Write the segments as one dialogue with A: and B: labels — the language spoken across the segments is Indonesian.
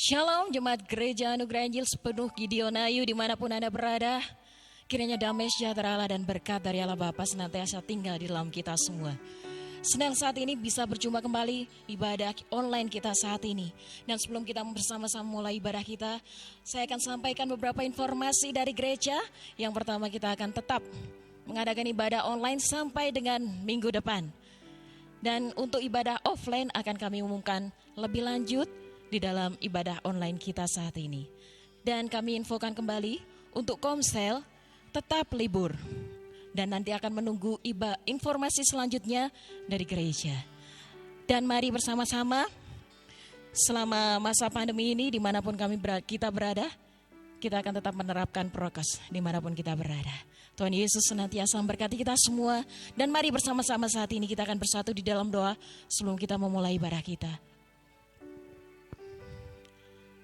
A: Shalom Jemaat Gereja Anugerah Injil sepenuh Gideonayu dimanapun Anda berada. Kiranya damai sejahtera Allah dan berkat dari Allah Bapa senantiasa tinggal di dalam kita semua. Senang saat ini bisa berjumpa kembali ibadah online kita saat ini. Dan sebelum kita bersama-sama mulai ibadah kita, saya akan sampaikan beberapa informasi dari gereja. Yang pertama, kita akan tetap mengadakan ibadah online sampai dengan minggu depan. Dan untuk ibadah offline akan kami umumkan lebih lanjut di dalam ibadah online kita saat ini. Dan kami infokan kembali untuk Komsel tetap libur. Dan nanti akan menunggu informasi selanjutnya dari gereja. Dan mari bersama-sama selama masa pandemi ini dimanapun kita berada, kita akan tetap menerapkan prokes dimanapun kita berada. Tuhan Yesus senantiasa memberkati kita semua. Dan mari bersama-sama saat ini kita akan bersatu di dalam doa sebelum kita memulai ibadah kita.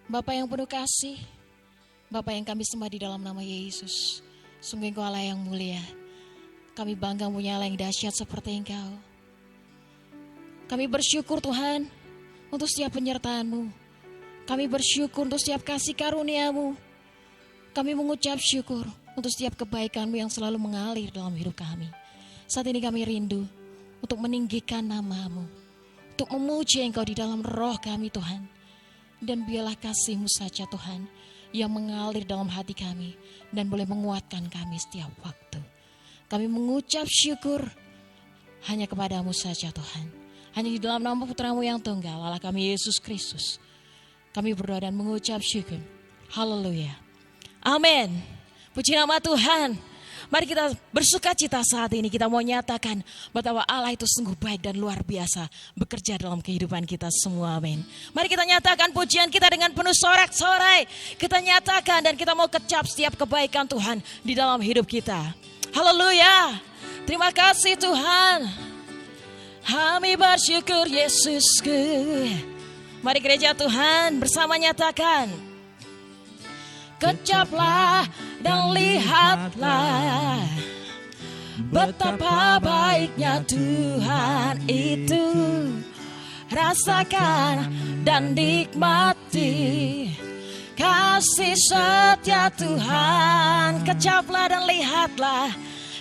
A: Bapa yang penuh kasih, Bapa yang kami sembah di dalam nama Yesus. Sungguh Engkau Allah yang mulia. Kami bangga punya Allah yang dahsyat seperti Engkau. Kami bersyukur Tuhan untuk setiap penyertaan-Mu. Kami bersyukur untuk setiap kasih karunia-Mu. Kami mengucap syukur untuk setiap kebaikan-Mu yang selalu mengalir dalam hidup kami. Saat ini kami rindu untuk meninggikan nama-Mu, untuk memuji Engkau di dalam roh kami Tuhan. Dan biarlah kasih-Mu saja Tuhan yang mengalir dalam hati kami dan boleh menguatkan kami setiap waktu. Kami mengucap syukur hanya kepada-Mu saja Tuhan. Hanya di dalam nama Putra-Mu yang tunggal, Allah kami Yesus Kristus. Kami berdoa dan mengucap syukur. Haleluya. Amin. Puji nama Tuhan. Mari kita bersuka cita saat ini. Kita mau nyatakan betapa Allah itu sungguh baik dan luar biasa bekerja dalam kehidupan kita semua. Amin. Mari kita nyatakan pujian kita dengan penuh sorak-sorai. Kita nyatakan dan kita mau kecap setiap kebaikan Tuhan di dalam hidup kita. Haleluya. Terima kasih Tuhan. Kami bersyukur Yesusku. Mari gereja Tuhan bersama nyatakan. Kecaplah dan lihatlah betapa baiknya Tuhan itu. Rasakan dan nikmati kasih setia Tuhan. Kecaplah dan lihatlah,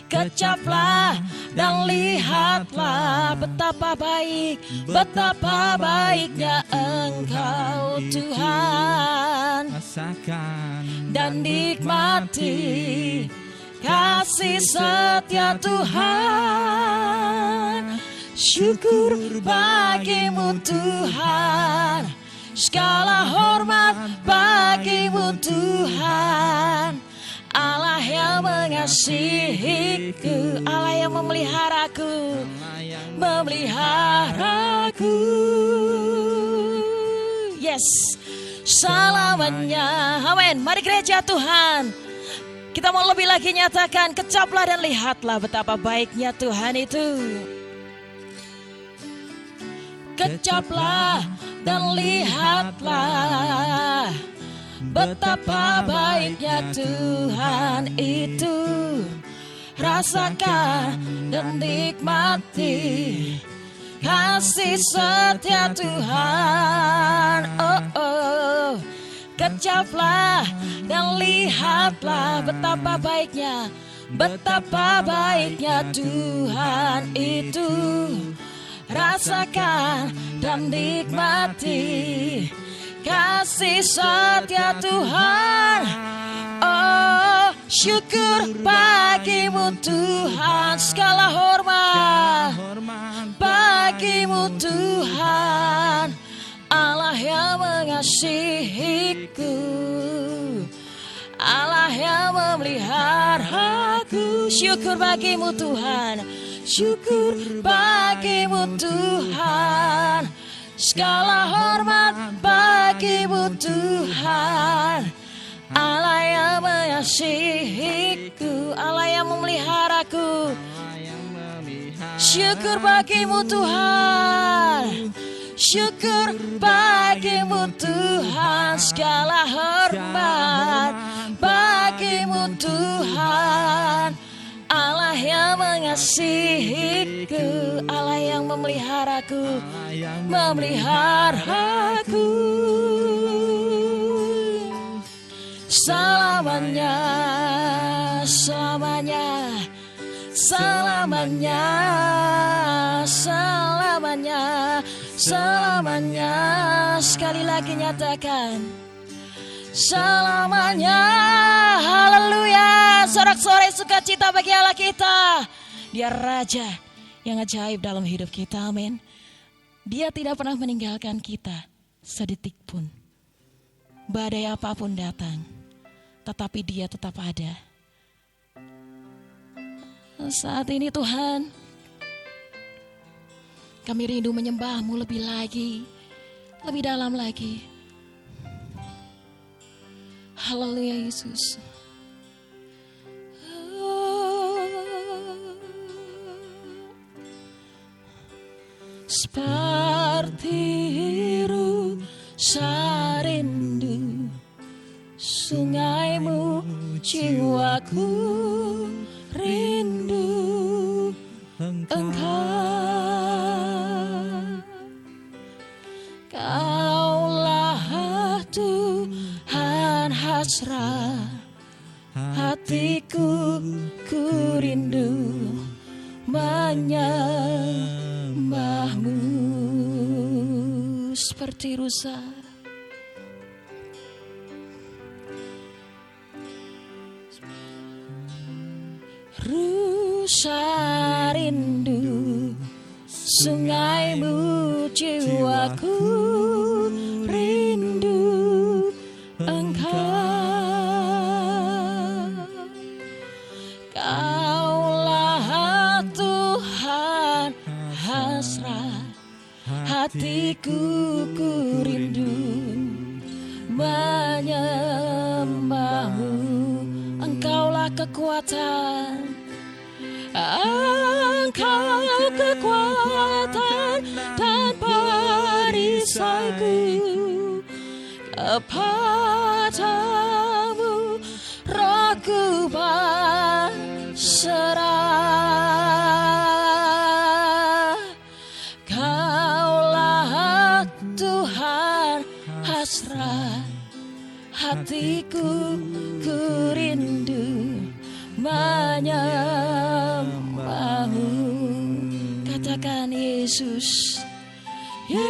A: kecaplah dan lihatlah betapa baiknya Engkau Tuhan.
B: Rasakan
A: dan nikmati kasih setia Tuhan. Syukur bagimu Tuhan, segala hormat bagimu Tuhan. Allah yang mengasihiku, Allah yang memeliharaku, yes, selamanya. Amin. Mari gereja Tuhan, kita mau lebih lagi nyatakan, kecaplah dan lihatlah betapa baiknya Tuhan itu. Kecaplah dan lihatlah betapa baiknya Tuhan itu. Rasakan dan nikmati kasih setia Tuhan. Oh. Kecaplah dan lihatlah betapa baiknya Tuhan itu. Rasakan dan nikmati kasih setia Tuhan. Oh, syukur bagimu Tuhan, segala hormat bagimu Tuhan. Allah yang mengasihiku, Allah yang memeliharaku. Syukur bagimu Tuhan, syukur bagimu Tuhan. Segala hormat bagimu Tuhan. Allah yang mengasihiku, Allah yang memeliharaku. Syukur bagimu Tuhan, syukur bagimu Tuhan. Segala hormat bagimu Tuhan. Allah yang mengasihiku, Allah yang memeliharaku, memeliharaku. selamanya, selamanya, selamanya, selamanya, selamanya. Sekali lagi nyatakan, selamanya. Haleluya. Sorak-sorai sukacita bagi Allah kita. Dia Raja yang ajaib dalam hidup kita. Amin. Dia tidak pernah meninggalkan kita sedetik pun. Badai apapun datang, tetapi Dia tetap ada. Saat ini Tuhan, kami rindu menyembah-Mu lebih lagi, lebih dalam lagi. Haleluya Yesus. Seperti rasa rindu sungai-Mu, jiwaku rindu Engkau. Kaulah Tuhan hasrat hatiku, ku rindu menyembah-Mu. Seperti rusa, rusa rindu sungai-Mu, jiwaku rindu Engkau. Kaulah Tuhan hasrat hatiku, ku rindu menyembah-Mu. Engkaulah kekuatan, Engkau kekuatan dan perisaiku. Kepadamu rohku berserah. Kaulah Tuhan hasrat hatiku, ku rindu menyembah-Mu. Katakan Yesus, Yesus,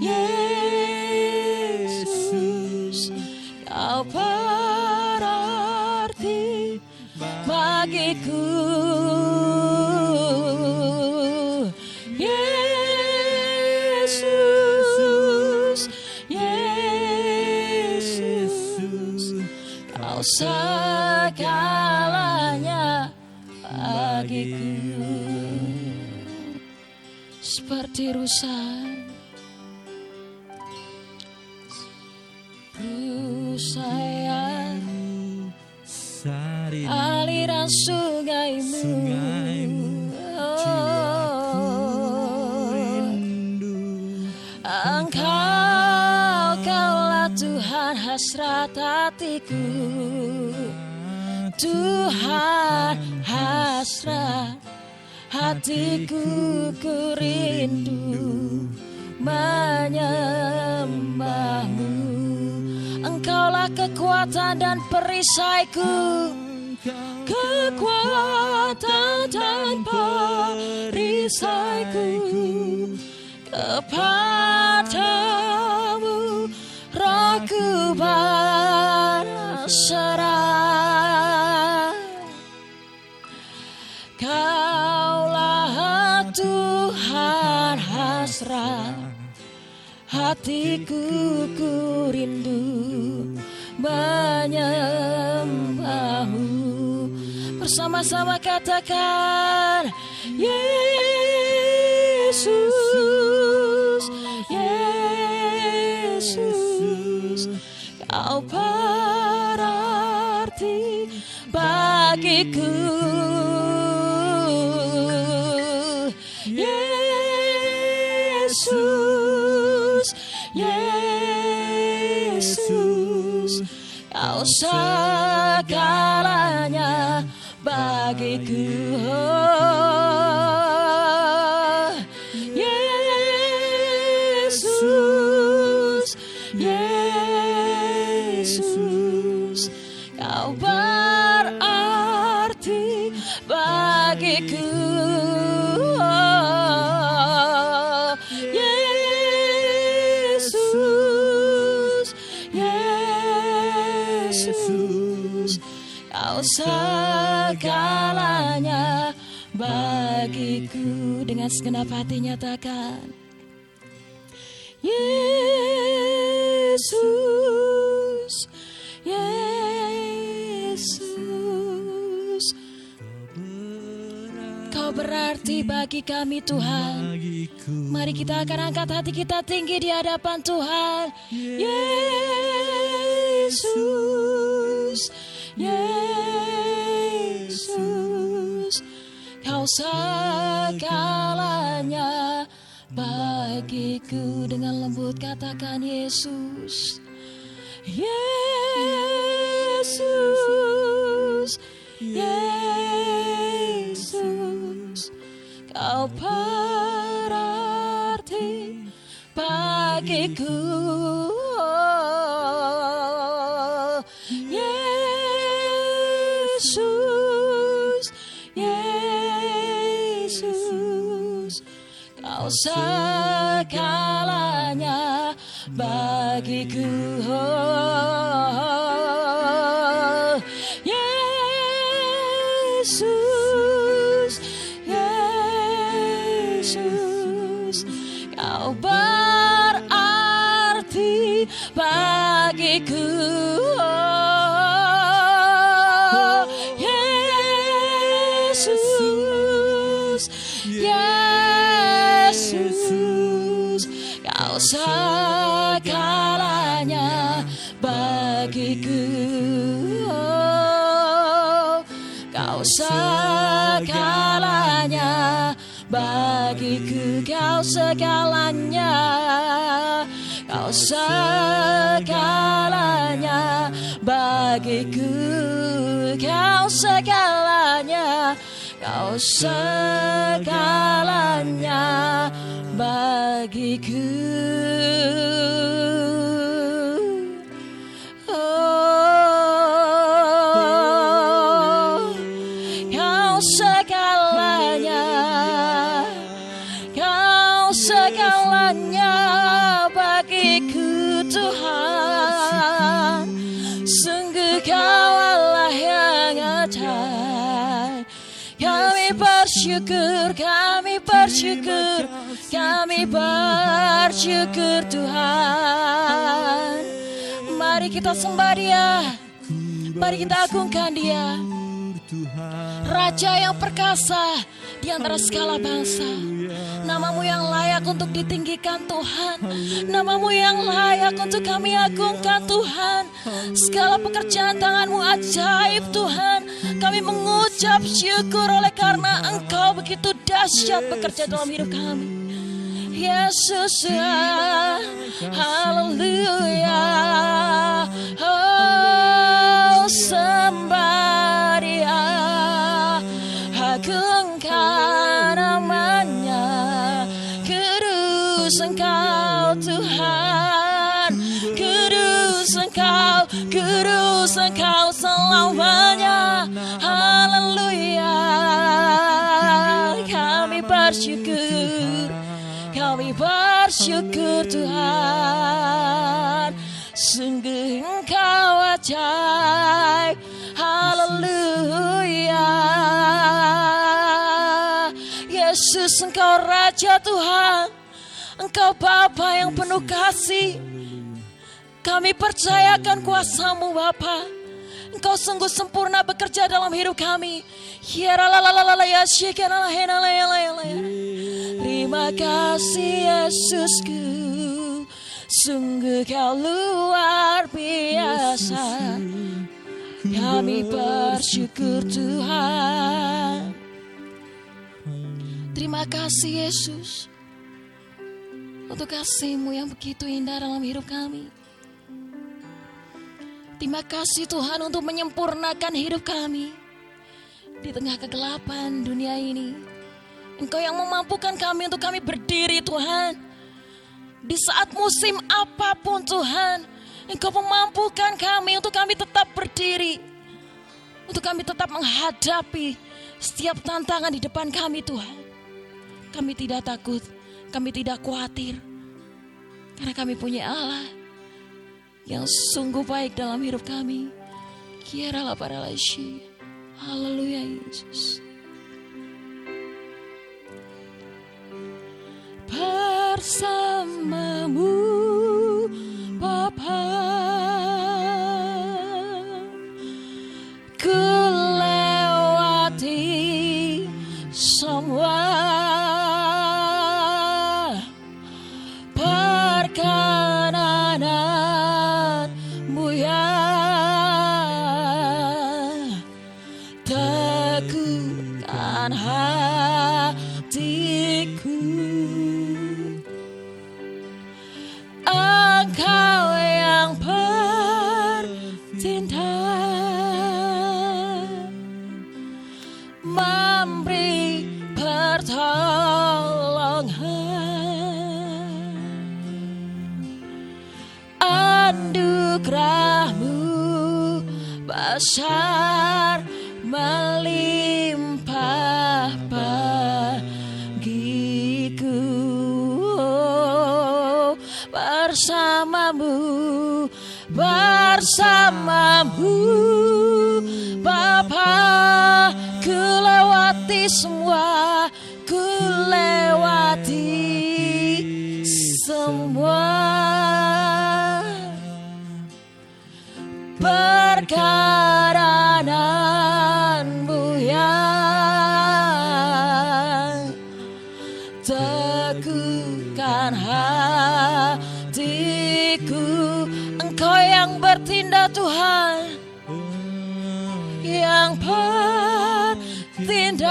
A: Yesus, Kau berarti bagiku. Yesus, Yesus, Kau segalanya bagiku. Seperti rusa yang aliran sungai-Mu. Engkau, Kaulah Tuhan hasrat hatiku. Tuhan hasrat hatiku, ku rindu menyembah-Mu. Engkaulah kekuatan dan perisaiku, kekuatan dan perisaiku. Kepadamu rohku berserah. Kaulah Tuhan hasrat hatiku, ku rindu menyembah-Mu. Bersama-sama katakan, Yesus, Yesus, Kau berarti bagiku. Yesus, Yesus, Kau segalanya bagiku. Yesus, bagiku. Dengan segenap hati nyatakan, Yesus, Yesus, Kau berarti bagi kami Tuhan. Mari kita akan angkat hati kita tinggi di hadapan Tuhan. Yesus, Yesus, Kau segalanya bagiku. Dengan lembut katakan Yesus, Yesus, Yesus, Kau berarti bagiku. Yesus, Yesus, Kau segalanya bagiku. Yesus, Yesus, Kau berarti bagiku. Yesus, Yesus, Kau segalanya bagiku. Kau segalanya bagiku. Kau segalanya, Kau segalanya bagiku. Kau segalanya, Kau segalanya bagiku. Kau segalanya, Kau segalanya bagiku Tuhan. Sungguh Kau Allah yang ajaib. Kami bersyukur, kami bersyukur, kami bersyukur Tuhan. Mari kita sembah Dia, mari kita agungkan Dia, Raja yang perkasa di antara segala bangsa. Nama-Mu yang layak untuk ditinggikan Tuhan, Nama-Mu yang layak untuk kami agungkan Tuhan. Segala pekerjaan tangan-Mu ajaib Tuhan. Kami mengucap syukur oleh karena Engkau begitu dahsyat bekerja dalam hidup kami. Yesus ya, haleluya. Oh, sembah Dia, agungkan namanya. Kudus Engkau Tuhan, kudus Engkau, kudus Engkau selamanya. Haleluya. Kami bersyukur, kami bersyukur Tuhan. Sungguh Engkau ajaib. Haleluya. Yesus, Engkau Raja Tuhan, Engkau Bapa yang penuh kasih. Kami percayakan kuasa-Mu Bapa. Engkau sungguh sempurna bekerja dalam hidup kami. Terima kasih Yesusku, sungguh Kau luar biasa. Kami bersyukur Tuhan. Terima kasih Yesus untuk kasih-Mu yang begitu indah dalam hidup kami. Terima kasih Tuhan untuk menyempurnakan hidup kami di tengah kegelapan dunia ini. Engkau yang memampukan kami untuk kami berdiri Tuhan. Di saat musim apapun Tuhan, Engkau memampukan kami untuk kami tetap berdiri. Untuk kami tetap menghadapi setiap tantangan di depan kami Tuhan. Kami tidak takut, kami tidak khawatir. Karena kami punya Allah yang sungguh baik dalam hidup kami. Kiara la para lashi. Haleluya Yesus. bersamamu Bapa. Ku lewati semua perkenananmu ya, teguhkan hatiku. Engkau yang bertindak memberi pertolongan, anugerahmu besar melimpah bagiku. Bersamamu Bapa, ku lewati semua, ku lewati semua perkenananmu ya, teguhkan hatiku. Engkau yang bertindak Tuhan, yang bertindak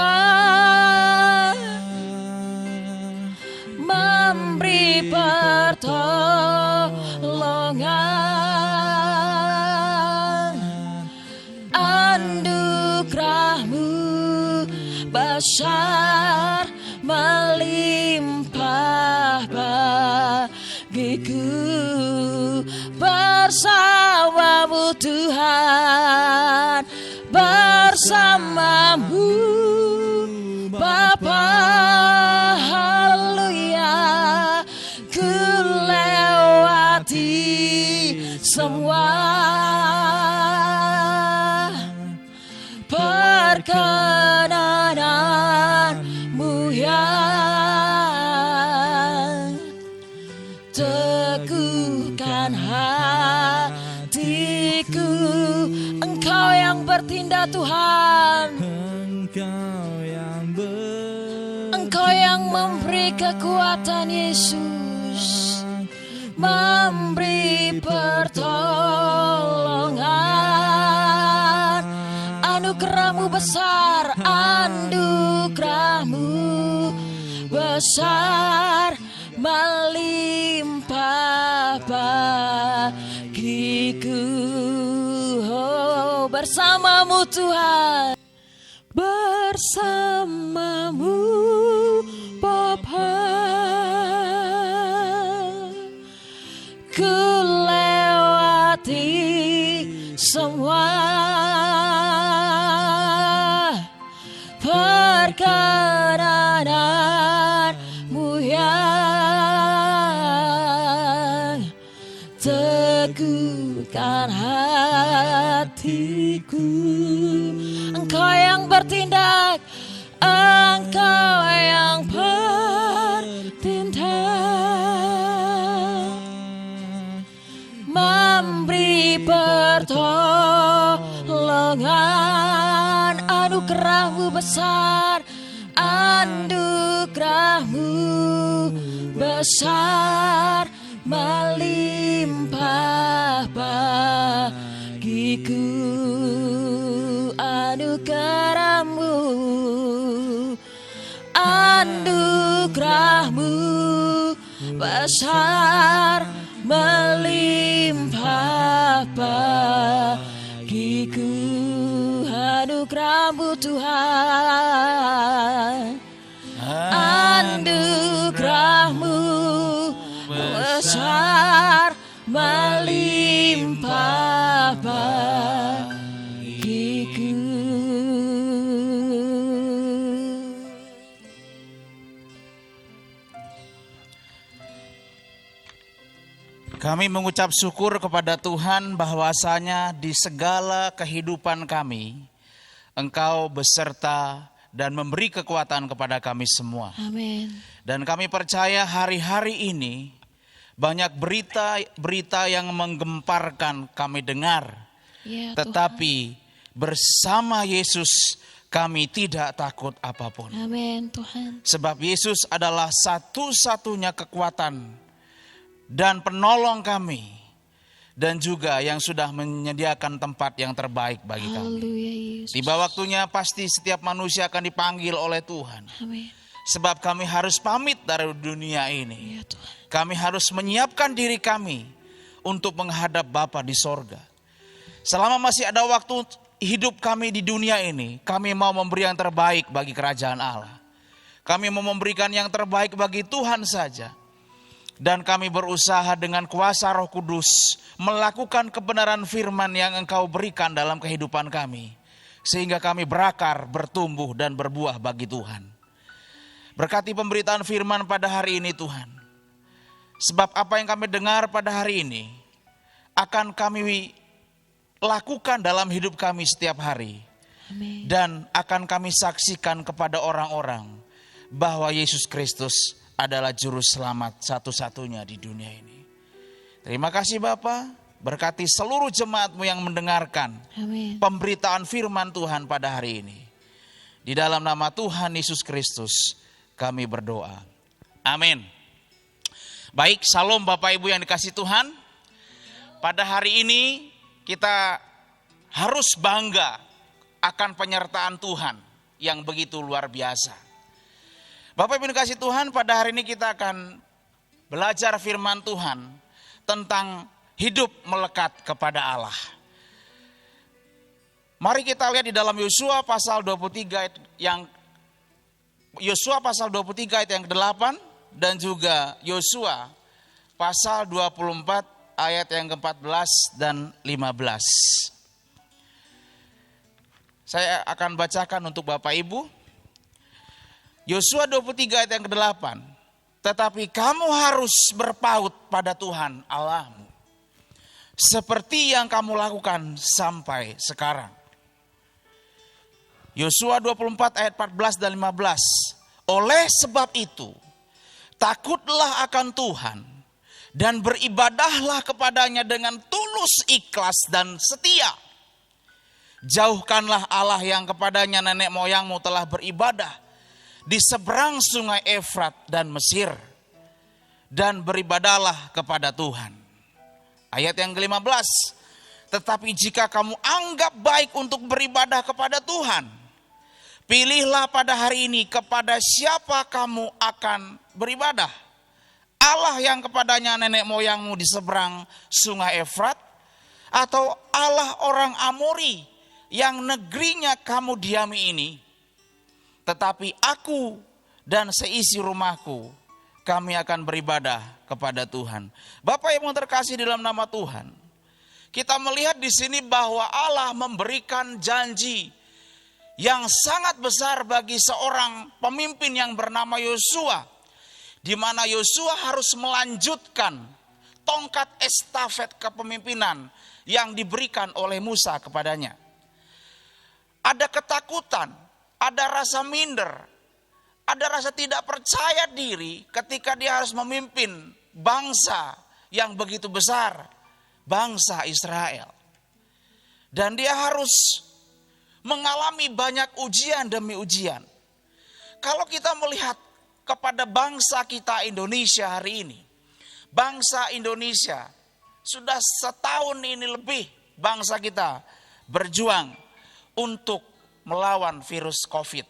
A: memberi pertolongan, anugerahmu besar melimpah bagiku. Bersamamu Tuhan, bersamamu Bapa, haleluya. Ku lewati semua perkenananmu ya, teguhkan hatiku. Engkau yang bertindak Tuhan, Engkau yang memberi kekuatan Yesus, memberi pertolongan, anugerahmu besar, anugerahmu besar melimpah bagiku. Oh, bersamamu Tuhan, bersamamu Bapa, ku lewati semua perkenananmu yang teguhkan hatiku. Engkau yang bertindak, Engkau yang bertindak memberi pertolongan, anugerahmu besar, anugerahmu besar melimpah bagiku. Anugerahmu, anugerahmu besar melimpah bagiku. Anugerahmu Tuhan, anugerahmu besar melimpah bagiku.
B: Kami mengucap syukur kepada Tuhan bahwasanya di segala kehidupan kami, Engkau beserta dan memberi kekuatan kepada kami semua.
A: Amin.
B: Dan kami percaya hari-hari ini banyak berita-berita yang menggemparkan kami dengar.
A: Ya,
B: Tetapi bersama Yesus kami tidak takut apapun.
A: Amin Tuhan.
B: Sebab Yesus adalah satu-satunya kekuatan dan penolong kami. Dan juga yang sudah menyediakan tempat yang terbaik bagi kami.
A: Haleluya Yesus.
B: Tiba waktunya pasti setiap manusia akan dipanggil oleh Tuhan.
A: Amin.
B: Sebab kami harus pamit dari dunia ini.
A: Ya Tuhan.
B: Kami harus menyiapkan diri kami untuk menghadap Bapa di sorga. Selama masih ada waktu hidup kami di dunia ini, kami mau memberi yang terbaik bagi kerajaan Allah. Kami mau memberikan yang terbaik bagi Tuhan saja. Dan kami berusaha dengan kuasa Roh Kudus melakukan kebenaran firman yang Engkau berikan dalam kehidupan kami. Sehingga kami berakar, bertumbuh dan berbuah bagi Tuhan. Berkati pemberitaan firman pada hari ini Tuhan. Sebab apa yang kami dengar pada hari ini akan kami lakukan dalam hidup kami setiap hari.
A: Amin.
B: Dan akan kami saksikan kepada orang-orang bahwa Yesus Kristus adalah juru selamat satu-satunya di dunia ini. Terima kasih Bapa, berkati seluruh jemaat-Mu yang mendengarkan
A: Amin.
B: pemberitaan firman Tuhan pada hari ini. Di dalam nama Tuhan Yesus Kristus kami berdoa. Amin. Baik, salam Bapak Ibu yang dikasihi Tuhan. Pada hari ini kita harus bangga akan penyertaan Tuhan yang begitu luar biasa. Bapak Ibu dikasihi Tuhan, pada hari ini kita akan belajar firman Tuhan tentang hidup melekat kepada Allah. Mari kita lihat di dalam Yosua pasal 23 ayat yang ke-8 dan juga Yosua pasal 24 ayat yang ke-14 dan 15. Saya akan bacakan untuk Bapak Ibu. Yosua 23 ayat yang ke-8. Tetapi kamu harus berpaut pada Tuhan Allahmu, seperti yang kamu lakukan sampai sekarang. Yosua 24 ayat 14 dan 15. Oleh sebab itu, takutlah akan Tuhan dan beribadahlah kepadanya dengan tulus, ikhlas dan setia. Jauhkanlah Allah yang kepadanya nenek moyangmu telah beribadah di seberang sungai Efrat dan Mesir, dan beribadahlah kepada Tuhan. Ayat yang ke-15. Tetapi jika kamu anggap baik untuk beribadah kepada Tuhan, pilihlah pada hari ini kepada siapa kamu akan beribadah. Allah yang kepadanya nenek moyangmu di seberang sungai Efrat, atau Allah orang Amori yang negerinya kamu diami ini. Tetapi aku dan seisi rumahku, kami akan beribadah kepada Tuhan. Bapak yang terkasih dalam nama Tuhan, kita melihat di sini bahwa Allah memberikan janji yang sangat besar bagi seorang pemimpin yang bernama Yosua, di mana Yosua harus melanjutkan tongkat estafet kepemimpinan yang diberikan oleh Musa kepadanya. Ada ketakutan, ada rasa minder, ada rasa tidak percaya diri ketika dia harus memimpin bangsa yang begitu besar, bangsa Israel. Dan dia harus mengalami banyak ujian demi ujian. Kalau kita melihat kepada bangsa kita Indonesia hari ini, bangsa Indonesia sudah setahun ini lebih bangsa kita berjuang untuk melawan virus COVID.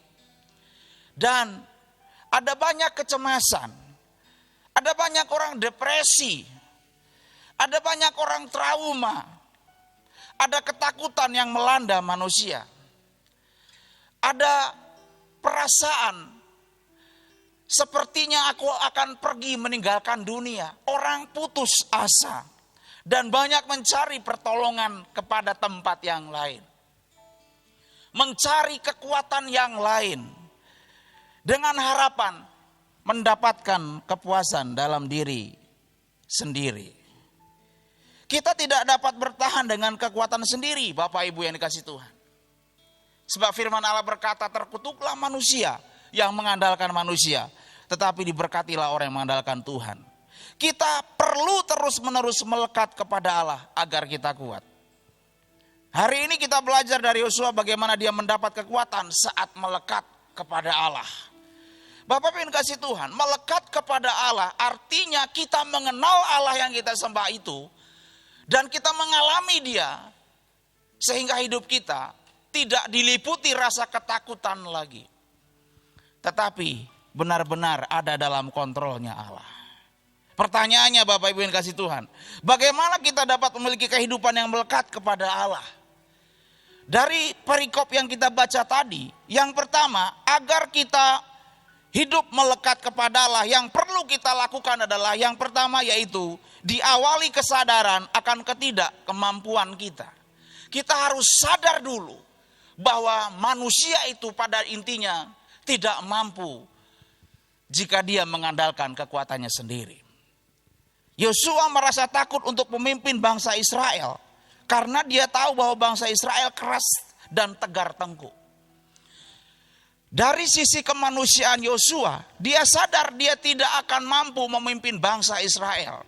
B: Dan ada banyak kecemasan, ada banyak orang depresi, ada banyak orang trauma, ada ketakutan yang melanda manusia. Ada perasaan sepertinya aku akan pergi meninggalkan dunia. Orang putus asa dan banyak mencari pertolongan kepada tempat yang lain. Mencari kekuatan yang lain dengan harapan mendapatkan kepuasan dalam diri sendiri. Kita tidak dapat bertahan dengan kekuatan sendiri, Bapak Ibu yang dikasihi Tuhan. Sebab firman Allah berkata, terkutuklah manusia yang mengandalkan manusia, tetapi diberkatilah orang yang mengandalkan Tuhan. Kita perlu terus-menerus melekat kepada Allah agar kita kuat. Hari ini kita belajar dari Yosua bagaimana dia mendapat kekuatan saat melekat kepada Allah. Bapak Ibu yang kasih Tuhan, melekat kepada Allah artinya kita mengenal Allah yang kita sembah itu dan kita mengalami Dia sehingga hidup kita tidak diliputi rasa ketakutan lagi. Tetapi benar-benar ada dalam kontrolnya Allah. Pertanyaannya Bapak Ibu yang kasih Tuhan, bagaimana kita dapat memiliki kehidupan yang melekat kepada Allah? Dari perikop yang kita baca tadi, yang pertama, agar kita hidup melekat kepada Allah, yang perlu kita lakukan adalah yang pertama yaitu diawali kesadaran akan ketidakkemampuan kita. Kita harus sadar dulu bahwa manusia itu pada intinya tidak mampu jika dia mengandalkan kekuatannya sendiri. Yosua merasa takut untuk memimpin bangsa Israel karena dia tahu bahwa bangsa Israel keras dan tegar tengkuk. Dari sisi kemanusiaan Yosua, dia sadar dia tidak akan mampu memimpin bangsa Israel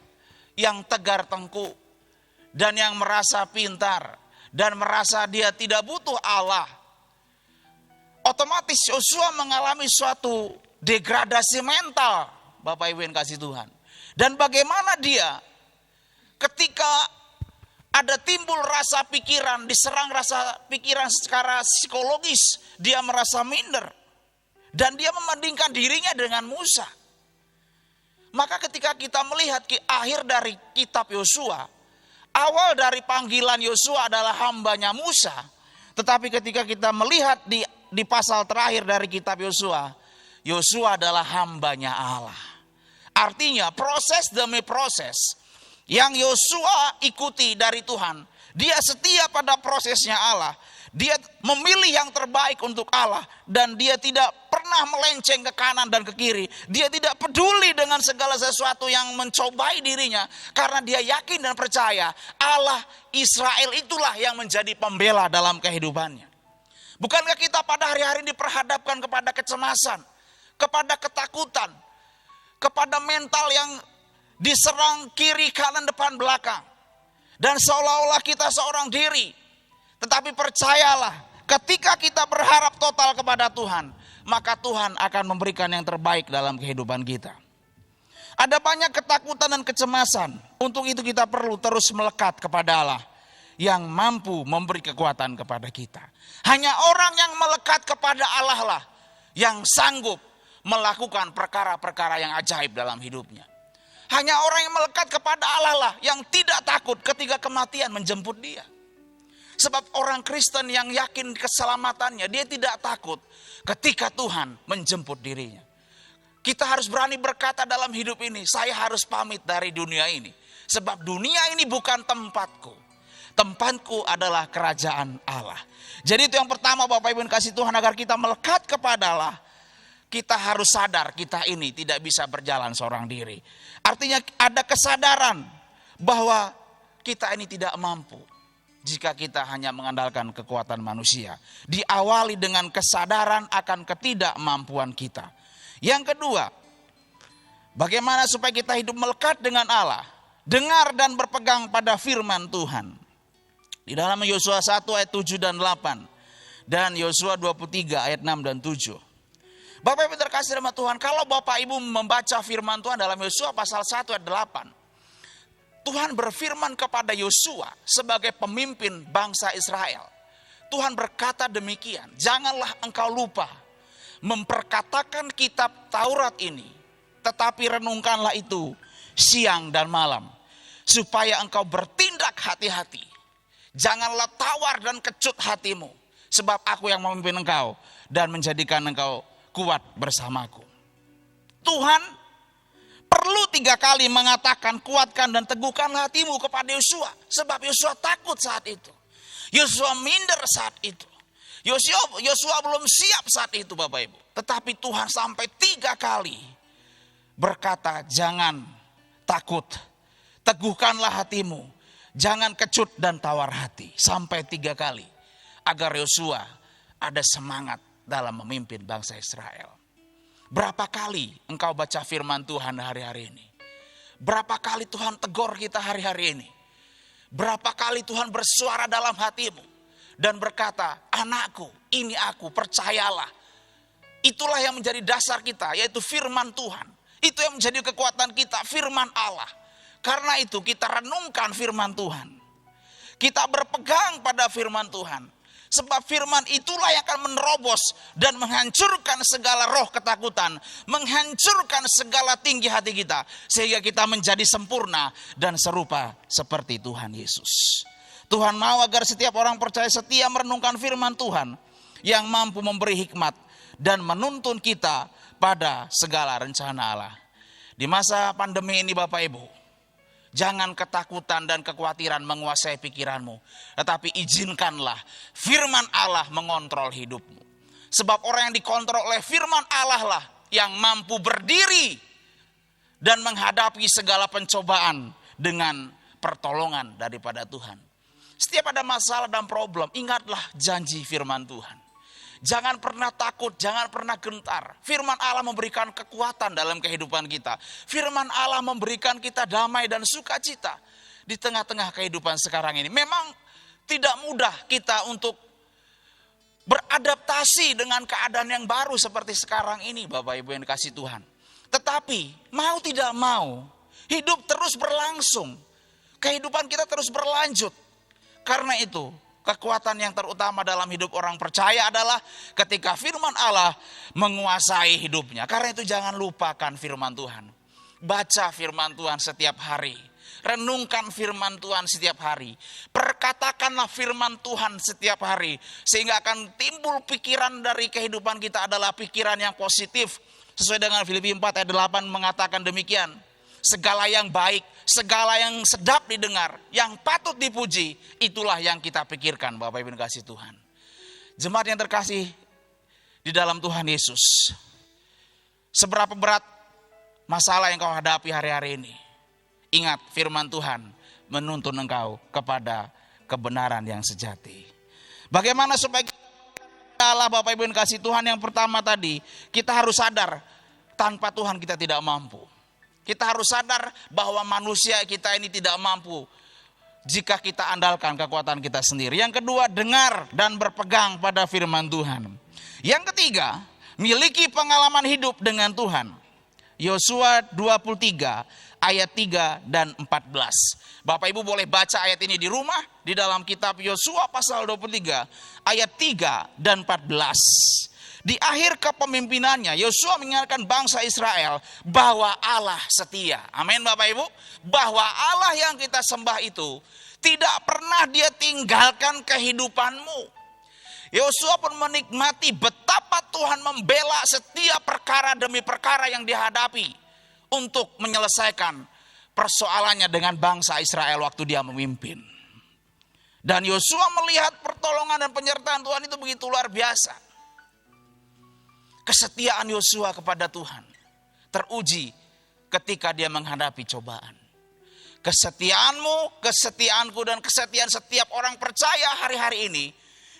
B: yang tegar tengkuk dan yang merasa pintar dan merasa dia tidak butuh Allah. Otomatis Yosua mengalami suatu degradasi mental, Bapak Ibu yang kasih Tuhan. Dan bagaimana dia ketika ada timbul rasa pikiran, diserang rasa pikiran secara psikologis, dia merasa minder. Dan dia membandingkan dirinya dengan Musa. Maka ketika kita melihat akhir dari kitab Yosua, awal dari panggilan Yosua adalah hambanya Musa. Tetapi ketika kita melihat di pasal terakhir dari kitab Yosua, Yosua adalah hambanya Allah. Artinya proses demi proses yang Yosua ikuti dari Tuhan, dia setia pada prosesnya Allah. Dia memilih yang terbaik untuk Allah dan dia tidak pernah melenceng ke kanan dan ke kiri. Dia tidak peduli dengan segala sesuatu yang mencobai dirinya karena dia yakin dan percaya Allah Israel itulah yang menjadi pembela dalam kehidupannya. Bukankah kita pada hari-hari diperhadapkan kepada kecemasan, kepada ketakutan, kepada mental yang diserang kiri, kanan, depan, belakang. Dan seolah-olah kita seorang diri. Tetapi percayalah, ketika kita berharap total kepada Tuhan, maka Tuhan akan memberikan yang terbaik dalam kehidupan kita. Ada banyak ketakutan dan kecemasan. Untuk itu kita perlu terus melekat kepada Allah yang mampu memberi kekuatan kepada kita. Hanya orang yang melekat kepada Allah lah yang sanggup melakukan perkara-perkara yang ajaib dalam hidupnya. Hanya orang yang melekat kepada Allah lah yang tidak takut ketika kematian menjemput dia. Sebab orang Kristen yang yakin keselamatannya, dia tidak takut ketika Tuhan menjemput dirinya. Kita harus berani berkata dalam hidup ini, saya harus pamit dari dunia ini. Sebab dunia ini bukan tempatku. Tempatku adalah kerajaan Allah. Jadi itu yang pertama Bapak Ibu kasih Tuhan, agar kita melekat kepada Allah. Kita harus sadar kita ini tidak bisa berjalan seorang diri. Artinya ada kesadaran bahwa kita ini tidak mampu jika kita hanya mengandalkan kekuatan manusia. Diawali dengan kesadaran akan ketidakmampuan kita. Yang kedua, bagaimana supaya kita hidup melekat dengan Allah? Dengar dan berpegang pada firman Tuhan. Di dalam Yosua 1 ayat 7 dan 8. Dan Yosua 23 ayat 6 dan 7. Bapak Ibu terkasih dalam Tuhan, kalau Bapak Ibu membaca firman Tuhan dalam Yosua pasal 1 ayat 8. Tuhan berfirman kepada Yosua sebagai pemimpin bangsa Israel. Tuhan berkata demikian, janganlah engkau lupa memperkatakan kitab Taurat ini, tetapi renungkanlah itu siang dan malam, supaya engkau bertindak hati-hati. Janganlah tawar dan kecut hatimu, sebab aku yang memimpin engkau dan menjadikan engkau kuat bersamaku. Tuhan perlu 3 kali mengatakan kuatkan dan teguhkanlah hatimu kepada Yosua. Sebab Yosua takut saat itu. Yosua minder saat itu. Yosua belum siap saat itu Bapak Ibu. Tetapi Tuhan sampai 3 kali berkata jangan takut. Teguhkanlah hatimu. Jangan kecut dan tawar hati. Sampai 3 kali. Agar Yosua ada semangat dalam memimpin bangsa Israel. Berapa kali engkau baca firman Tuhan hari-hari ini? Berapa kali Tuhan tegur kita hari-hari ini? Berapa kali Tuhan bersuara dalam hatimu dan berkata, anakku, ini aku, percayalah. Itulah yang menjadi dasar kita, yaitu firman Tuhan. Itu yang menjadi kekuatan kita, firman Allah. Karena itu kita renungkan firman Tuhan. Kita berpegang pada firman Tuhan. Sebab firman itulah yang akan menerobos dan menghancurkan segala roh ketakutan. Menghancurkan segala tinggi hati kita. Sehingga kita menjadi sempurna dan serupa seperti Tuhan Yesus. Tuhan mau agar setiap orang percaya setia merenungkan firman Tuhan. Yang mampu memberi hikmat dan menuntun kita pada segala rencana Allah. Di masa pandemi ini Bapak Ibu, jangan ketakutan dan kekhawatiran menguasai pikiranmu. Tetapi izinkanlah firman Allah mengontrol hidupmu. Sebab orang yang dikontrol oleh firman Allah lah yang mampu berdiri dan menghadapi segala pencobaan dengan pertolongan daripada Tuhan. Setiap ada masalah dan problem, ingatlah janji firman Tuhan. Jangan pernah takut, jangan pernah gentar. Firman Allah memberikan kekuatan dalam kehidupan kita. Firman Allah memberikan kita damai dan sukacita di tengah-tengah kehidupan sekarang ini. Memang tidak mudah kita untuk beradaptasi dengan keadaan yang baru seperti sekarang ini, Bapak Ibu yang dikasihi Tuhan. Tetapi mau tidak mau, hidup terus berlangsung. Kehidupan kita terus berlanjut. Karena itu, kekuatan yang terutama dalam hidup orang percaya adalah ketika firman Allah menguasai hidupnya. Karena itu jangan lupakan firman Tuhan. Baca firman Tuhan setiap hari. Renungkan firman Tuhan setiap hari. Perkatakanlah firman Tuhan setiap hari. Sehingga akan timbul pikiran dari kehidupan kita adalah pikiran yang positif. Sesuai dengan Filipi 4 ayat 8 mengatakan demikian. Segala yang baik, segala yang sedap didengar, yang patut dipuji, itulah yang kita pikirkan Bapak Ibu kasih Tuhan. Jemaat yang terkasih di dalam Tuhan Yesus. Seberapa berat masalah yang kau hadapi hari-hari ini. Ingat firman Tuhan menuntun engkau kepada kebenaran yang sejati. Bagaimana supaya Allah Bapak Ibu kasih Tuhan yang pertama tadi, kita harus sadar tanpa Tuhan kita tidak mampu. Kita harus sadar bahwa manusia kita ini tidak mampu jika kita andalkan kekuatan kita sendiri. Yang kedua, dengar dan berpegang pada firman Tuhan. Yang ketiga, miliki pengalaman hidup dengan Tuhan. Yosua 23 ayat 3 dan 14. Bapak Ibu boleh baca ayat ini di rumah di dalam kitab Yosua pasal 23 ayat 3 dan 14. Di akhir kepemimpinannya, Yosua mengingatkan bangsa Israel bahwa Allah setia. Amin Bapak Ibu. Bahwa Allah yang kita sembah itu tidak pernah dia tinggalkan kehidupanmu. Yosua pun menikmati betapa Tuhan membela setiap perkara demi perkara yang dihadapi untuk menyelesaikan persoalannya dengan bangsa Israel waktu dia memimpin. Dan Yosua melihat pertolongan dan penyertaan Tuhan itu begitu luar biasa. Kesetiaan Yosua kepada Tuhan teruji ketika dia menghadapi cobaan. Kesetiaanmu, kesetiaanku, dan kesetiaan setiap orang percaya hari-hari ini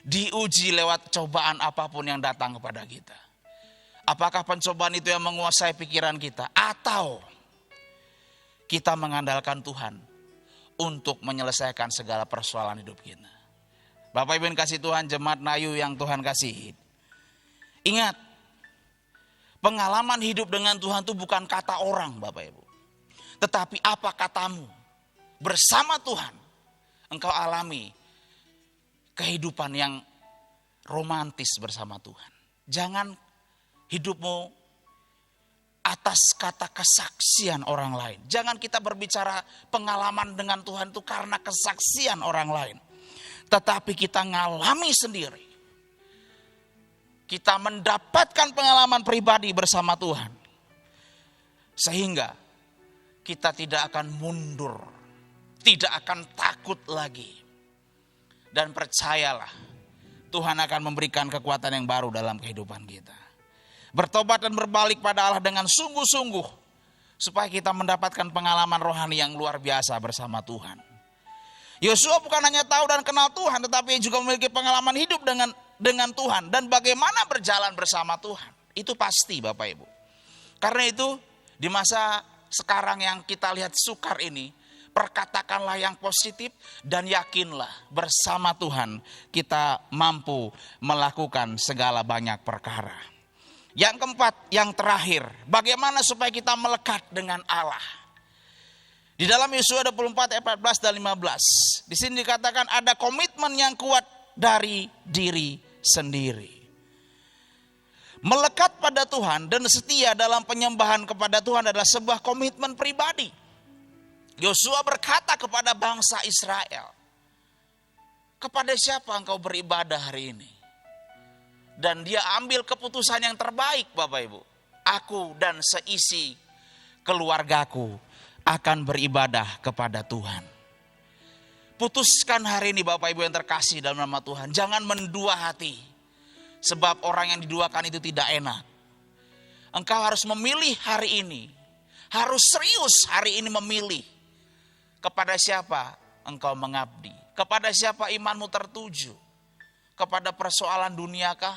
B: diuji lewat cobaan apapun yang datang kepada kita. Apakah pencobaan itu yang menguasai pikiran kita atau kita mengandalkan Tuhan untuk menyelesaikan segala persoalan hidup kita. Bapak Ibu yang kasih Tuhan, jemaat Nayu yang Tuhan kasih. Ingat, pengalaman hidup dengan Tuhan itu bukan kata orang Bapak Ibu. Tetapi apa katamu? Bersama Tuhan engkau alami kehidupan yang romantis bersama Tuhan. Jangan hidupmu atas kata kesaksian orang lain. Jangan kita berbicara pengalaman dengan Tuhan itu karena kesaksian orang lain. Tetapi kita ngalami sendiri. Kita mendapatkan pengalaman pribadi bersama Tuhan. Sehingga kita tidak akan mundur. Tidak akan takut lagi. Dan percayalah, Tuhan akan memberikan kekuatan yang baru dalam kehidupan kita. Bertobat dan berbalik pada Allah dengan sungguh-sungguh. Supaya kita mendapatkan pengalaman rohani yang luar biasa bersama Tuhan. Yosua bukan hanya tahu dan kenal Tuhan, tetapi juga memiliki pengalaman hidup dengan dengan Tuhan dan bagaimana berjalan bersama Tuhan. Itu pasti Bapak Ibu. Karena itu di masa sekarang yang kita lihat sukar ini, perkatakanlah yang positif dan yakinlah bersama Tuhan kita mampu melakukan segala banyak perkara. Yang keempat, yang terakhir, bagaimana supaya kita melekat dengan Allah. Di dalam Yesaya 24 ayat 14 dan 15, di sini dikatakan ada komitmen yang kuat dari diri sendiri. Melekat pada Tuhan dan setia dalam penyembahan kepada Tuhan adalah sebuah komitmen pribadi. Yosua berkata kepada bangsa Israel, kepada siapa engkau beribadah hari ini? Dan dia ambil keputusan yang terbaik Bapak Ibu. Aku dan seisi keluargaku akan beribadah kepada Tuhan. Putuskan hari ini Bapak Ibu yang terkasih dalam nama Tuhan. Jangan mendua hati. Sebab orang yang diduakan itu tidak enak. Engkau harus memilih hari ini. Harus serius hari ini memilih. Kepada siapa engkau mengabdi? Kepada siapa imanmu tertuju? Kepada persoalan duniakah?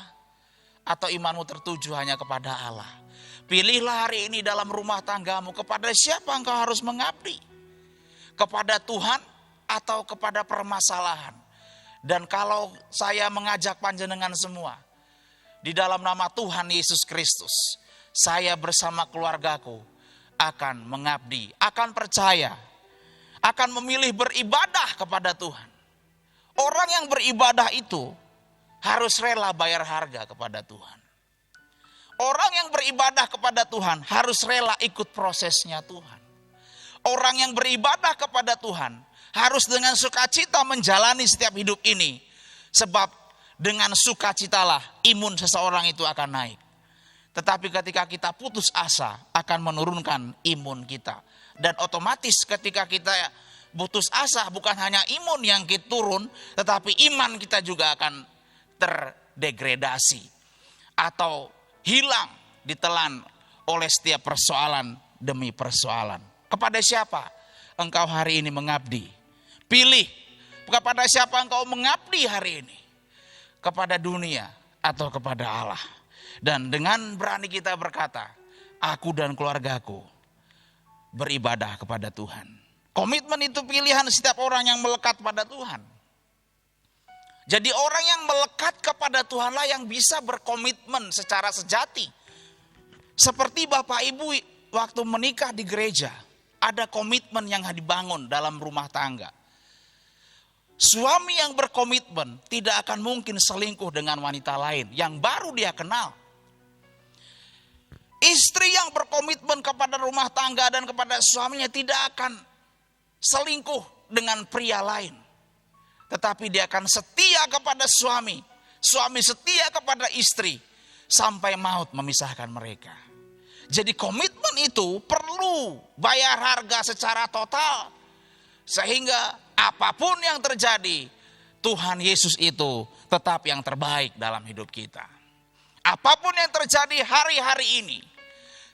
B: Atau imanmu tertuju hanya kepada Allah? Pilihlah hari ini dalam rumah tanggamu. Kepada siapa engkau harus mengabdi? Kepada Tuhan atau kepada permasalahan? Dan kalau saya mengajak panjenengan semua, di dalam nama Tuhan Yesus Kristus, saya bersama keluargaku akan mengabdi, akan percaya, akan memilih beribadah kepada Tuhan. Orang yang beribadah itu harus rela bayar harga kepada Tuhan. Orang yang beribadah kepada Tuhan harus rela ikut prosesnya Tuhan. Orang yang beribadah kepada Tuhan harus dengan sukacita menjalani setiap hidup ini. Sebab dengan sukacitalah imun seseorang itu akan naik. Tetapi ketika kita putus asa akan menurunkan imun kita. Dan otomatis ketika kita putus asa bukan hanya imun yang kita turun, tetapi iman kita juga akan terdegradasi atau hilang ditelan oleh setiap persoalan demi persoalan. Kepada siapa engkau hari ini mengabdi? Pilih kepada siapa engkau mengabdi hari ini. Kepada dunia atau kepada Allah. Dan dengan berani kita berkata, aku dan keluargaku beribadah kepada Tuhan. Komitmen itu pilihan setiap orang yang melekat pada Tuhan. Jadi orang yang melekat kepada Tuhanlah yang bisa berkomitmen secara sejati. Seperti Bapak Ibu waktu menikah di gereja, ada komitmen yang dibangun dalam rumah tangga. Suami yang berkomitmen tidak akan mungkin selingkuh dengan wanita lain yang baru dia kenal. Istri yang berkomitmen kepada rumah tangga dan kepada suaminya tidak akan selingkuh dengan pria lain. Tetapi dia akan setia kepada suami. Suami setia kepada istri. Sampai maut memisahkan mereka. Jadi komitmen itu perlu bayar harga secara total. Sehingga apapun yang terjadi, Tuhan Yesus itu tetap yang terbaik dalam hidup kita. Apapun yang terjadi hari-hari ini,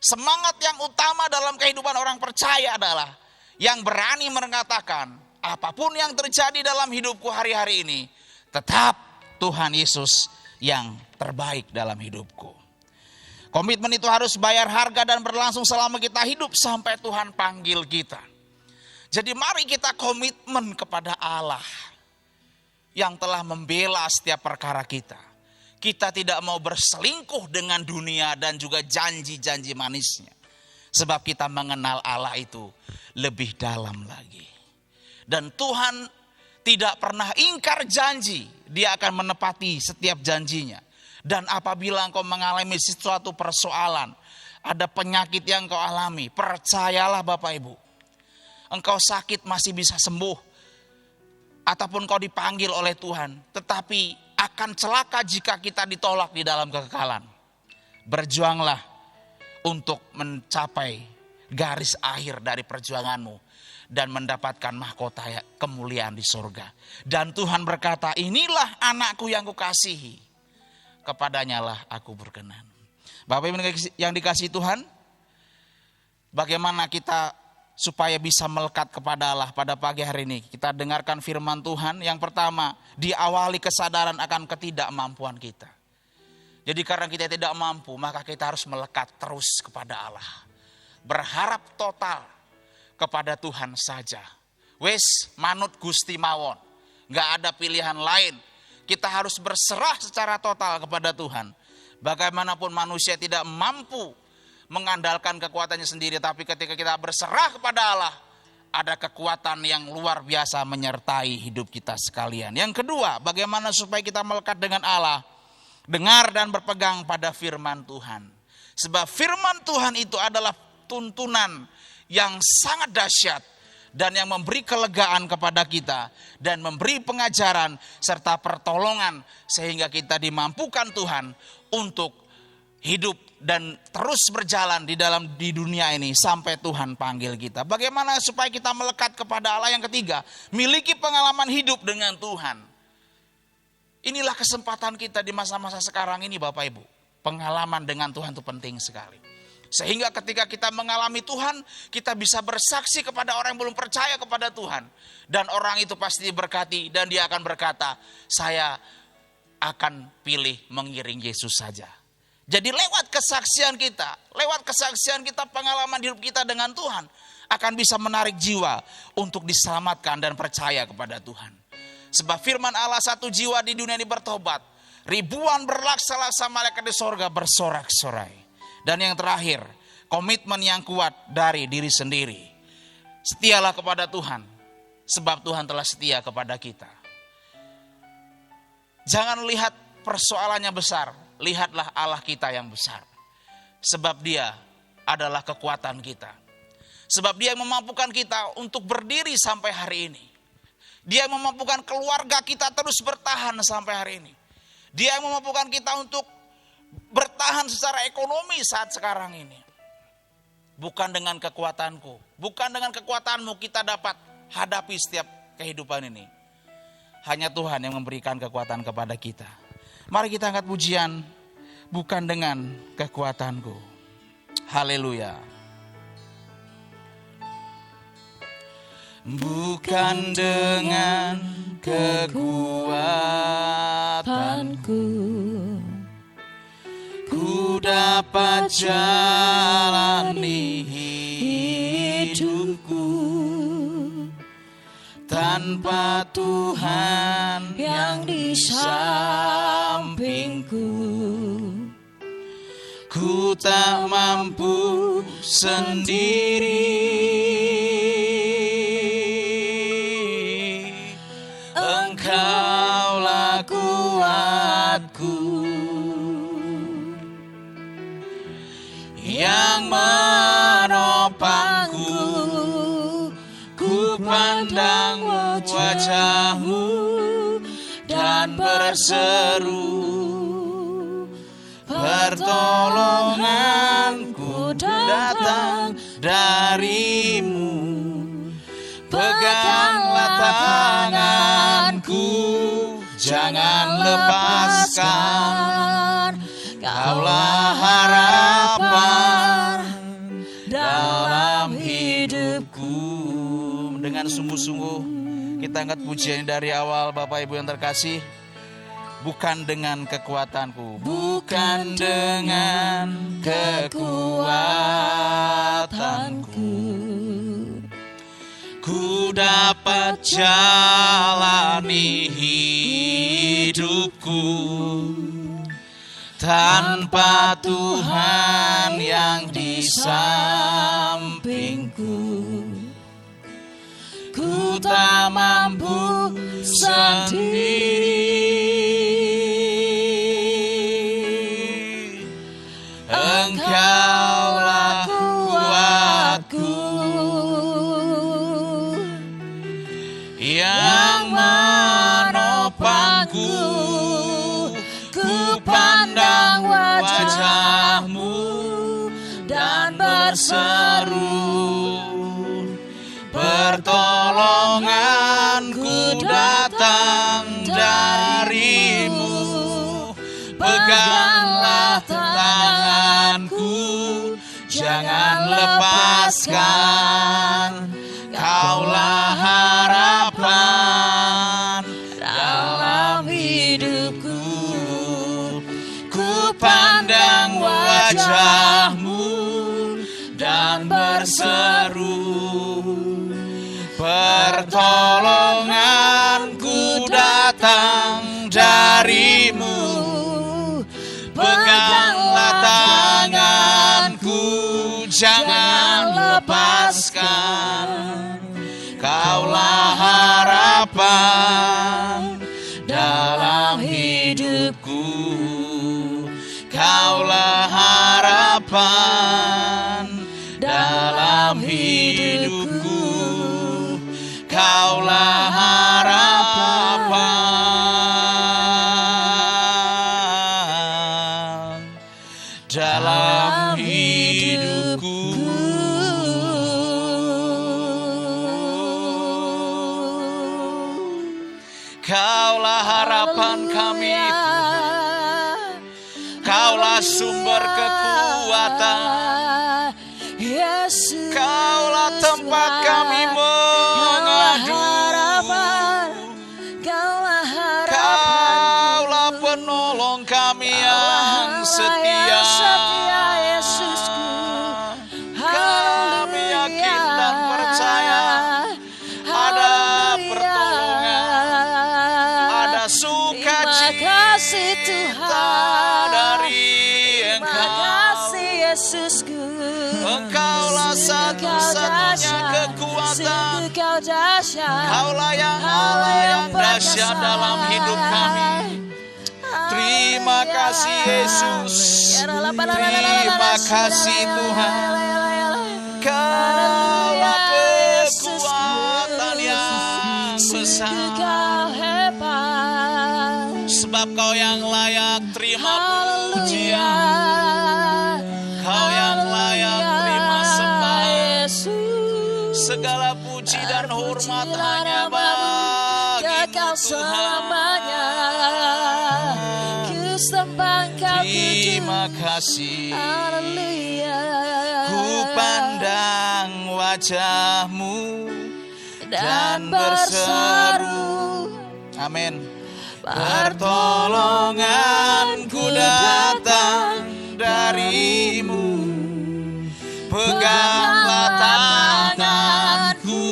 B: semangat yang utama dalam kehidupan orang percaya adalah yang berani mengatakan, apapun yang terjadi dalam hidupku hari-hari ini, tetap Tuhan Yesus yang terbaik dalam hidupku. Komitmen itu harus bayar harga dan berlangsung selama kita hidup sampai Tuhan panggil kita. Jadi mari kita komitmen kepada Allah yang telah membela setiap perkara kita. Kita tidak mau berselingkuh dengan dunia dan juga janji-janji manisnya. Sebab kita mengenal Allah itu lebih dalam lagi. Dan Tuhan tidak pernah ingkar janji. Dia akan menepati setiap janjinya. Dan apabila engkau mengalami sesuatu persoalan, ada penyakit yang engkau alami, percayalah Bapak Ibu. Engkau sakit masih bisa sembuh. Ataupun kau dipanggil oleh Tuhan. Tetapi akan celaka jika kita ditolak di dalam kekekalan. Berjuanglah untuk mencapai garis akhir dari perjuanganmu. Dan mendapatkan mahkota kemuliaan di surga. Dan Tuhan berkata, inilah anakku yang kukasihi. Kepadanyalah aku berkenan. Bapak Ibu yang dikasihi Tuhan. Bagaimana kita supaya bisa melekat kepada Allah pada pagi hari ini. Kita dengarkan firman Tuhan. Yang pertama, diawali kesadaran akan ketidakmampuan kita. Jadi karena kita tidak mampu, maka kita harus melekat terus kepada Allah. Berharap total kepada Tuhan saja. Wes manut Gusti mawon. Gak ada pilihan lain. Kita harus berserah secara total kepada Tuhan. Bagaimanapun manusia tidak mampu mengandalkan kekuatannya sendiri, tapi ketika kita berserah kepada Allah, ada kekuatan yang luar biasa menyertai hidup kita sekalian. Yang kedua, bagaimana supaya kita melekat dengan Allah? Dengar dan berpegang pada firman Tuhan. Sebab firman Tuhan itu adalah tuntunan yang sangat dahsyat dan yang memberi kelegaan kepada kita dan memberi pengajaran serta pertolongan sehingga kita dimampukan Tuhan untuk hidup dan terus berjalan di dunia ini sampai Tuhan panggil kita. Bagaimana supaya kita melekat kepada Allah? Yang ketiga, miliki pengalaman hidup dengan Tuhan. Inilah kesempatan kita di masa-masa sekarang ini Bapak Ibu. Pengalaman dengan Tuhan itu penting sekali. Sehingga ketika kita mengalami Tuhan, kita bisa bersaksi kepada orang yang belum percaya kepada Tuhan. Dan orang itu pasti diberkati dan dia akan berkata, saya akan pilih mengiring Yesus saja. Jadi lewat kesaksian kita, pengalaman hidup kita dengan Tuhan akan bisa menarik jiwa untuk diselamatkan dan percaya kepada Tuhan. Sebab firman Allah, satu jiwa di dunia ini bertobat, ribuan berlaksa-laksa malaikat di sorga bersorak-sorai. Dan yang terakhir, komitmen yang kuat dari diri sendiri. Setialah kepada Tuhan, sebab Tuhan telah setia kepada kita. Jangan lihat persoalannya besar, lihatlah Allah kita yang besar. Sebab dia adalah kekuatan kita. Sebab dia yang memampukan kita untuk berdiri sampai hari ini. Dia yang memampukan keluarga kita terus bertahan sampai hari ini. Dia yang memampukan kita untuk bertahan secara ekonomi saat sekarang ini. Bukan dengan kekuatanku, bukan dengan kekuatanmu kita dapat hadapi setiap kehidupan ini. Hanya Tuhan yang memberikan kekuatan kepada kita. Mari kita angkat pujian, bukan dengan kekuatanku. Haleluya. Bukan dengan kekuatanku, ku dapat jalani hidupku. Tanpa Tuhan yang di sampingku, ku tak mampu sendiri. Engkaulah kuatku yang menopangku. Ku pandang wajah-Mu dan berseru, pertolonganku datang dari-Mu. Peganglah tanganku, jangan lepaskan. Kaulah harapan dalam hidupku. Dengan sungguh-sungguh kita angkat pujian dari awal, Bapak Ibu yang terkasih. Bukan dengan kekuatanku, bukan dengan kekuatanku, ku dapat jalani hidupku. Tanpa Tuhan yang di sampingku, ku tak mampu sendiri. Engkaulah kuatku yang menopangku. Ku pandang wajah-Mu dan berseru, pertolonganku datang dari-Mu. Peganglah tanganku, jangan lepaskan. Pertolonganku datang darimu, peganglah tanganku, jangan lepaskan. Kaulah harapan dalam hidupku, Kaulah harapan dalam hidupku, Kaulah harapan dalam hidupku. Kaulah harapan kami, Kaulah sumber kekuatan, Kaulah tempat kami mengadu, Kaulah penolong kami yang setia. Kami yakin dan percaya ada pertolongan, ada sukacita dari Engkau. Engkaulah satu-satunya kekuatan, Kaulah yang Allah yang dahsyat dalam hidup kami. Terima kasih Yesus, terima kasih Tuhan. Kaulah kekuatan yang besar, sebab Kau yang layak terima pujian, Kau yang layak terima sembah. Segala puji dan hormat hanya bagi-Mu Tuhan. Terima kasih. Ku pandang wajah-Mu dan berseru. Amin. Pertolonganku datang darimu, peganglah tanganku,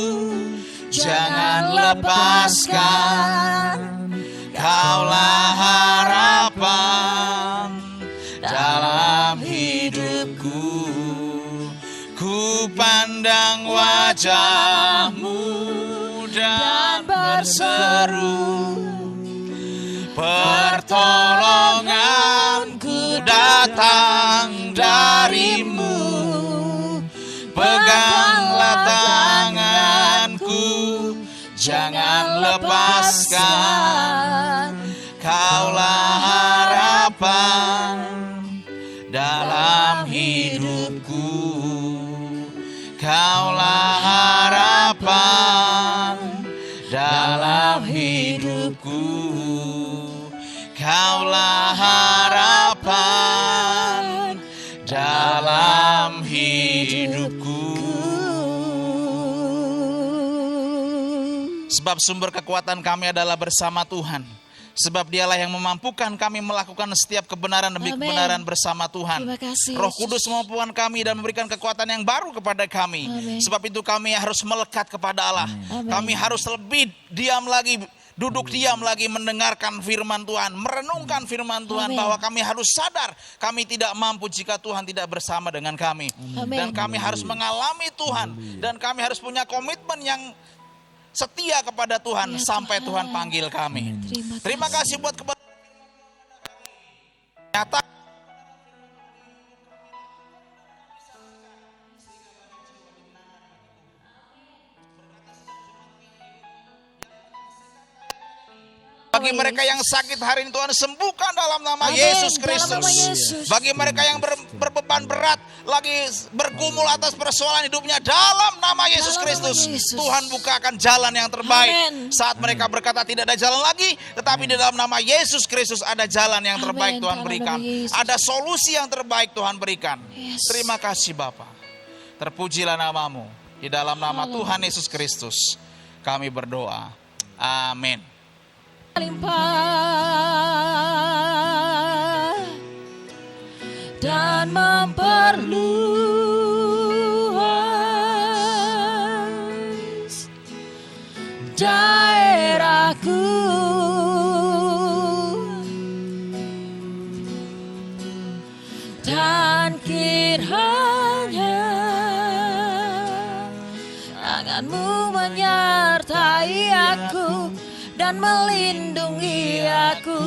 B: jangan lepaskan. Kaulah harapan dalam hidupku. Ku pandang wajah-Mu dan berseru. Pertolonganku datang darimu, peganglah tanganku, jangan lepaskan. Kaulah harapan dalam hidupku, Kaulah harapan dalam hidupku, Kaulah harapan dalam hidupku. Sebab sumber kekuatan kami adalah bersama Tuhan. Sebab Dialah yang memampukan kami melakukan setiap kebenaran demi kebenaran bersama Tuhan. Roh Kudus memampukan kami dan memberikan kekuatan yang baru kepada kami. Sebab itu kami harus melekat kepada Allah. Kami harus lebih diam lagi, duduk diam lagi mendengarkan firman Tuhan, merenungkan firman Tuhan, bahwa kami harus sadar kami tidak mampu jika Tuhan tidak bersama dengan kami. Dan kami harus mengalami Tuhan, dan kami harus punya komitmen yang setia kepada Tuhan sampai Tuhan panggil kami. Terima kasih buat kebenaran nyata. Bagi mereka yang sakit hari ini Tuhan sembuhkan dalam nama Yesus Kristus. Bagi mereka yang berbeban berat, lagi bergumul atas persoalan hidupnya, dalam nama Yesus Kristus Tuhan bukakan jalan yang terbaik. Saat mereka berkata tidak ada jalan lagi, tetapi di dalam nama Yesus Kristus ada jalan yang terbaik Tuhan berikan. Ada solusi yang terbaik Tuhan berikan. Terima kasih Bapa. Terpujilah nama-Mu. Di dalam nama Tuhan Yesus Kristus kami berdoa. Amin.
A: Limpah dan memperluas daerahku. Dan kiranya tanganmu menyertai aku dan melindungi aku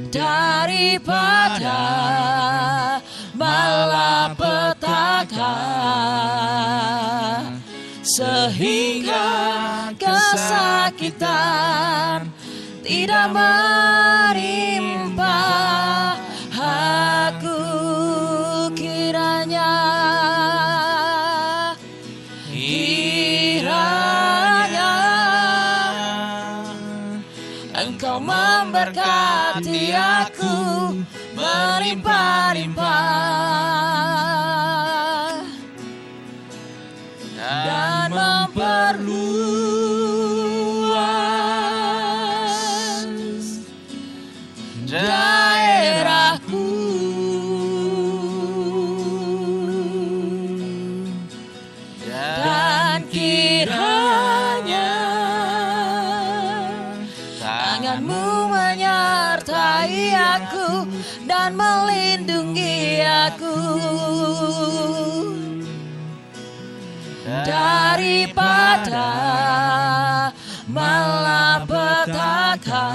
A: daripada malapetaka, sehingga kesakitan tidak menimpa aku. Kiranya Engkau memberkati aku melimpah-limpah dan memperluas daerahku. Dan kiranya tanganmu menyertai aku dan melindungi aku daripada malapetaka,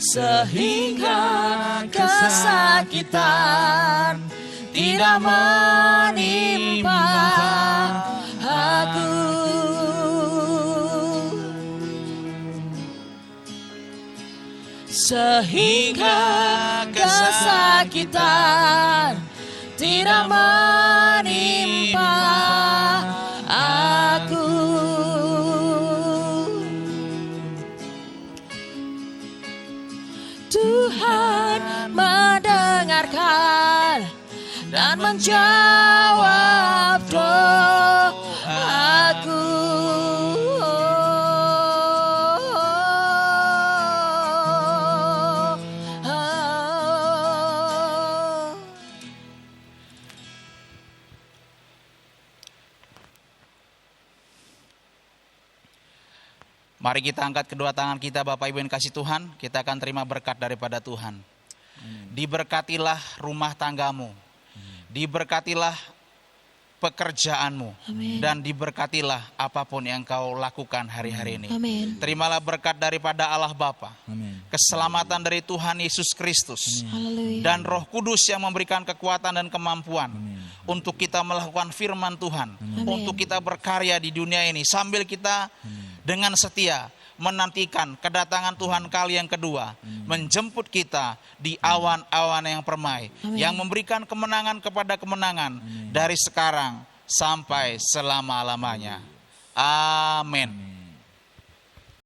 A: sehingga kesakitan tidak menimpa aku. Sehingga kesakitan tidak menimpa aku. Tuhan mendengarkan dan menjawab doaku.
B: Mari kita angkat kedua tangan kita, Bapak Ibu yang kasih Tuhan, kita akan terima berkat daripada Tuhan. Diberkatilah rumah tanggamu, diberkatilah pekerjaanmu,
A: Amin.
B: dan diberkatilah apapun yang kau lakukan hari-hari ini.
A: Amin.
B: Terimalah berkat daripada Allah Bapa,
C: Amin.
B: keselamatan dari Tuhan Yesus Kristus,
A: Haleluya.
B: dan Roh Kudus yang memberikan kekuatan dan kemampuan
C: Amin.
B: untuk kita melakukan firman Tuhan,
A: Amin.
B: untuk kita berkarya di dunia ini sambil kita dengan setia menantikan kedatangan Tuhan kali yang kedua, menjemput kita di awan-awan yang permai,
A: Amin.
B: yang memberikan kemenangan kepada kemenangan dari sekarang sampai selama-lamanya. Amin.